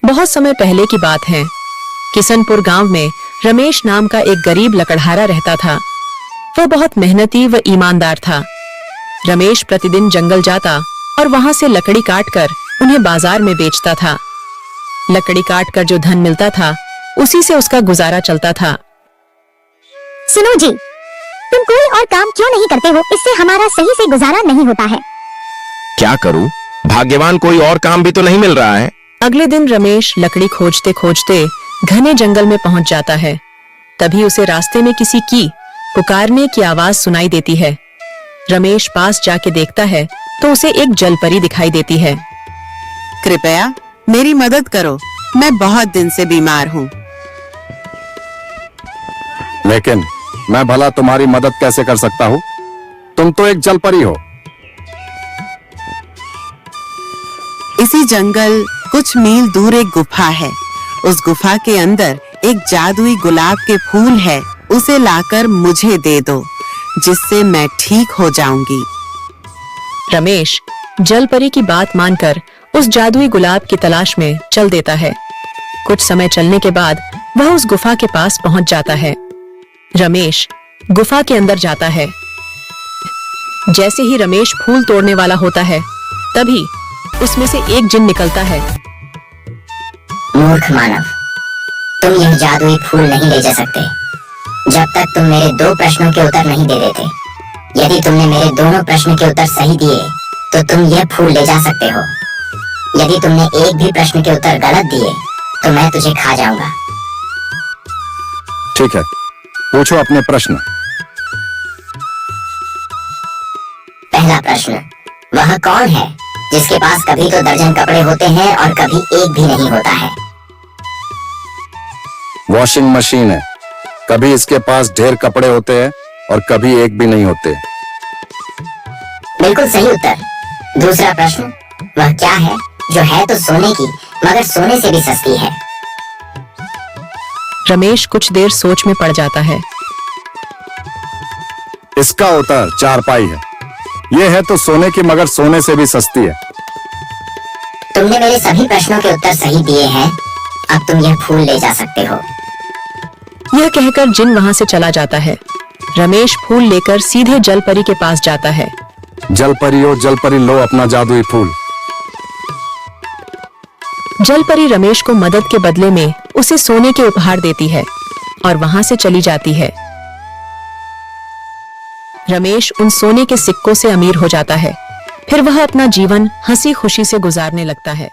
बहुत समय पहले की बात है। किशनपुर गांव में रमेश नाम का एक गरीब लकड़हारा रहता था। वह बहुत मेहनती व ईमानदार था। रमेश प्रतिदिन जंगल जाता और वहां से लकड़ी काटकर उन्हें बाजार में बेचता था। लकड़ी काटकर जो धन मिलता था उसी से उसका गुजारा चलता था। सुनो जी, तुम कोई और काम क्यों नहीं करते हो? इससे हमारा सही से गुजारा नहीं होता है। क्या करूं? भाग्यवान कोई और काम भी तो नहीं मिल रहा है। अगले दिन रमेश लकड़ी खोजते खोजते घने जंगल में पहुंच जाता है। तभी उसे रास्ते में किसी की पुकारने की आवाज सुनाई देती है। रमेश पास जाके देखता है तो उसे एक जलपरी दिखाई देती है। कृपया मेरी मदद करो, मैं बहुत दिन से बीमार हूँ। लेकिन मैं भला तुम्हारी मदद कैसे कर सकता हूँ? तुम तो एक जलपरी हो। इसी जंगल कुछ मील दूर एक गुफा है। उस गुफा के अंदर एक जादुई गुलाब के फूल है। उसे लाकर मुझे दे दो, जिससे मैं ठीक हो जाऊंगी। रमेश जलपरी की बात मानकर उस जादुई गुलाब की तलाश में चल देता है। कुछ समय चलने के बाद वह उस गुफा के पास पहुंच जाता है। रमेश गुफा के अंदर जाता है। जैसे ही रमेश फूल तोड़ने वाला होता है तभी उसमें से एक जिन निकलता है। मूर्ख मानव, तुम यह जादुई फूल नहीं ले जा सकते जब तक तुम मेरे 2 प्रश्नों के उत्तर नहीं दे देते। यदि तुमने मेरे दोनों प्रश्न के उत्तर सही दिए तो तुम यह फूल ले जा सकते हो। यदि तुमने एक भी प्रश्न के उत्तर गलत दिए तो मैं तुझे खा जाऊंगा। ठीक है, पूछो अपने प्रश्न। पहला प्रश्न, वह कौन है जिसके पास कभी तो दर्जन कपड़े होते हैं और कभी एक भी नहीं होता है? वॉशिंग मशीन है। कभी इसके पास ढेर कपड़े होते हैं और कभी एक भी नहीं होते। बिल्कुल सही उत्तर। दूसरा प्रश्न, वह क्या है जो है तो सोने की मगर सोने से भी सस्ती है? रमेश कुछ देर सोच में पड़ जाता है। इसका उत्तर चारपाई है। यह है तो सोने की मगर सोने से भी सस्ती है। तुमने मेरे सभी प्रश्नों के उत्तर सही दिए हैं। अब तुम यह फूल ले जा सकते हो। यह कहकर जिन वहां से चला जाता है। रमेश फूल लेकर सीधे जलपरी के पास जाता है। जलपरी ओ जलपरी, लो अपना जादुई फूल। जलपरी रमेश को मदद के बदले में उसे सोने के उपहार देती है और वहां से चली जाती है। रमेश उन सोने के सिक्कों से अमीर हो जाता है। फिर वह अपना जीवन हंसी खुशी से गुजारने लगता है।